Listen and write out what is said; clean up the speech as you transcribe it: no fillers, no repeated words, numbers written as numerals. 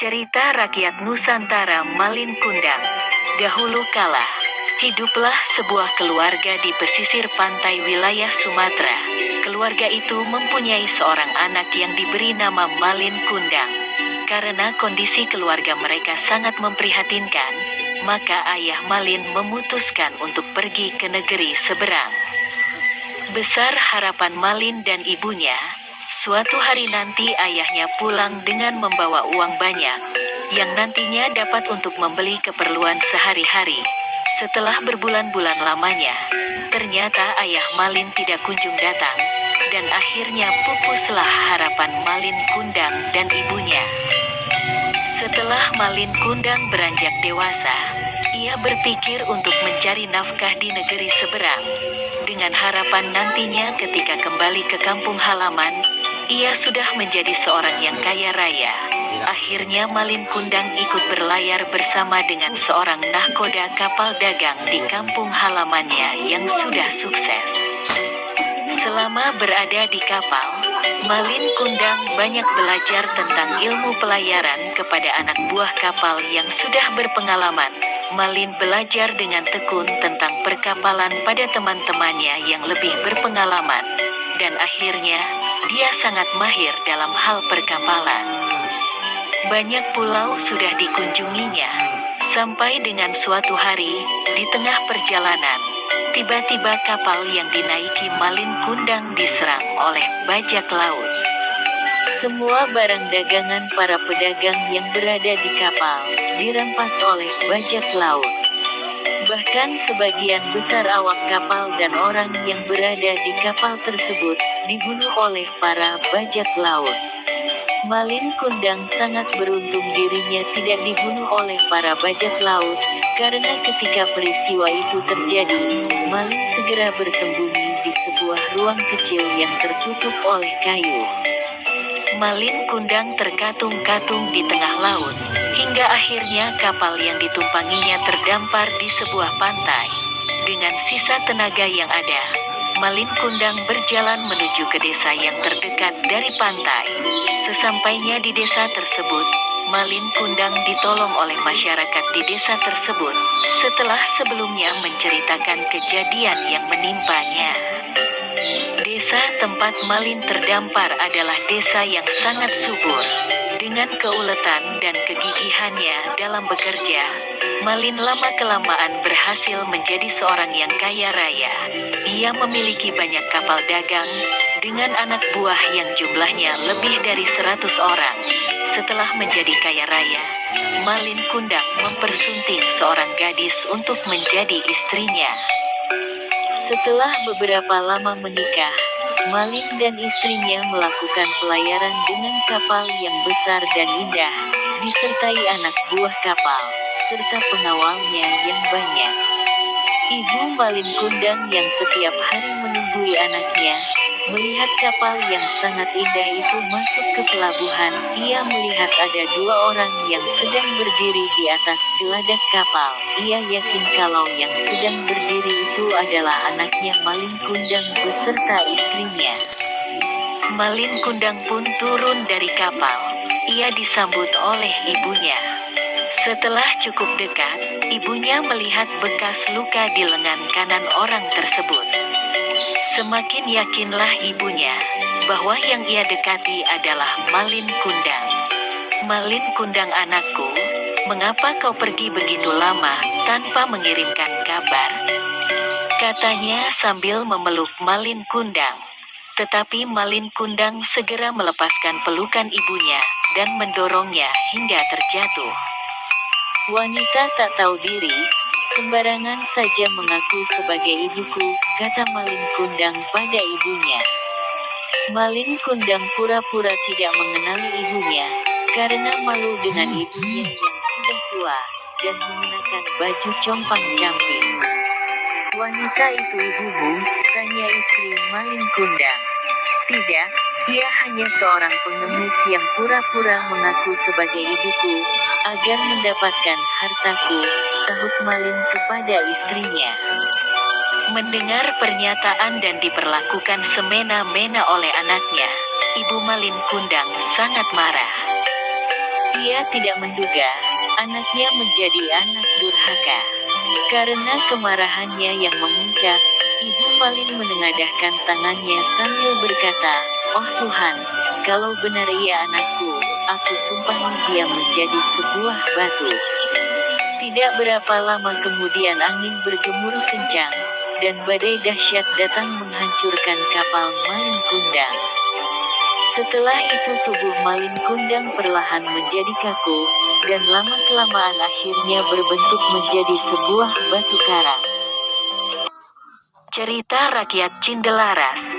Cerita rakyat Nusantara Malin Kundang. Dahulu kala, hiduplah sebuah keluarga di pesisir pantai wilayah Sumatera. Keluarga itu mempunyai seorang anak yang diberi nama Malin Kundang. Karena kondisi keluarga mereka sangat memprihatinkan, maka ayah Malin memutuskan untuk pergi ke negeri seberang. Besar harapan Malin dan ibunya, suatu hari nanti ayahnya pulang dengan membawa uang banyak, yang nantinya dapat untuk membeli keperluan sehari-hari. Setelah berbulan-bulan lamanya, ternyata ayah Malin tidak kunjung datang, dan akhirnya pupuslah harapan Malin Kundang dan ibunya. Setelah Malin Kundang beranjak dewasa, ia berpikir untuk mencari nafkah di negeri seberang, dengan harapan nantinya ketika kembali ke kampung halaman, ia sudah menjadi seorang yang kaya raya. Akhirnya Malin Kundang ikut berlayar bersama dengan seorang nahkoda kapal dagang di kampung halamannya yang sudah sukses. Selama berada di kapal, Malin Kundang banyak belajar tentang ilmu pelayaran kepada anak buah kapal yang sudah berpengalaman. Malin belajar dengan tekun tentang perkapalan pada teman-temannya yang lebih berpengalaman, dan akhirnya dia sangat mahir dalam hal perkapalan. Banyak pulau sudah dikunjunginya, sampai dengan suatu hari, di tengah perjalanan, tiba-tiba kapal yang dinaiki Malin Kundang diserang oleh bajak laut. Semua barang dagangan para pedagang yang berada di kapal dirampas oleh bajak laut. Bahkan sebagian besar awak kapal dan orang yang berada di kapal tersebut dibunuh oleh para bajak laut. Malin Kundang sangat beruntung dirinya tidak dibunuh oleh para bajak laut, karena ketika peristiwa itu terjadi, Malin segera bersembunyi di sebuah ruang kecil yang tertutup oleh kayu. Malin Kundang terkatung-katung di tengah laut, hingga akhirnya kapal yang ditumpanginya terdampar di sebuah pantai. Dengan sisa tenaga yang ada, Malin Kundang berjalan menuju ke desa yang terdekat dari pantai. Sesampainya di desa tersebut, Malin Kundang ditolong oleh masyarakat di desa tersebut, setelah sebelumnya menceritakan kejadian yang menimpanya. Desa tempat Malin terdampar adalah desa yang sangat subur. Dengan keuletan dan kegigihannya dalam bekerja, Malin lama-kelamaan berhasil menjadi seorang yang kaya raya. Ia memiliki banyak kapal dagang, dengan anak buah yang jumlahnya lebih dari 100 orang. Setelah menjadi kaya raya, Malin Kundang mempersunting seorang gadis untuk menjadi istrinya. Setelah beberapa lama menikah, Malin dan istrinya melakukan pelayaran dengan kapal yang besar dan indah, disertai anak buah kapal, serta pengawalnya yang banyak. Ibu Malin Kundang yang setiap hari menunggui anaknya, melihat kapal yang sangat indah itu masuk ke pelabuhan. Ia melihat ada dua orang yang sedang berdiri di atas geladak kapal. Ia yakin kalau yang sedang berdiri itu adalah anaknya Malin Kundang beserta istrinya. Malin Kundang pun turun dari kapal. Ia disambut oleh ibunya. Setelah cukup dekat, ibunya melihat bekas luka di lengan kanan orang tersebut. Semakin yakinlah ibunya bahwa yang ia dekati adalah Malin Kundang. "Malin Kundang anakku, mengapa kau pergi begitu lama tanpa mengirimkan kabar?" katanya sambil memeluk Malin Kundang. Tetapi Malin Kundang segera melepaskan pelukan ibunya dan mendorongnya hingga terjatuh. "Wanita tak tahu diri, sembarangan saja mengaku sebagai ibuku," kata Malin Kundang pada ibunya. Malin Kundang pura-pura tidak mengenali ibunya, karena malu dengan ibunya yang sudah tua, dan mengenakan baju compang-camping. "Wanita itu ibumu?" tanya istri Malin Kundang. "Tidak, dia hanya seorang pengemis yang pura-pura mengaku sebagai ibuku, agar mendapatkan hartaku," sahut Malin kepada istrinya. Mendengar pernyataan dan diperlakukan semena-mena oleh anaknya, Ibu Malin Kundang sangat marah. Ia tidak menduga, anaknya menjadi anak durhaka. Karena kemarahannya yang memuncak, Ibu Malin menengadahkan tangannya sambil berkata, "Oh Tuhan, kalau benar ia anakku, aku sumpahi dia menjadi sebuah batu." Tidak berapa lama kemudian angin bergemuruh kencang, dan badai dahsyat datang menghancurkan kapal Malin Kundang. Setelah itu tubuh Malin Kundang perlahan menjadi kaku, dan lama-kelamaan akhirnya berbentuk menjadi sebuah batu karang. Cerita rakyat Cindelaras.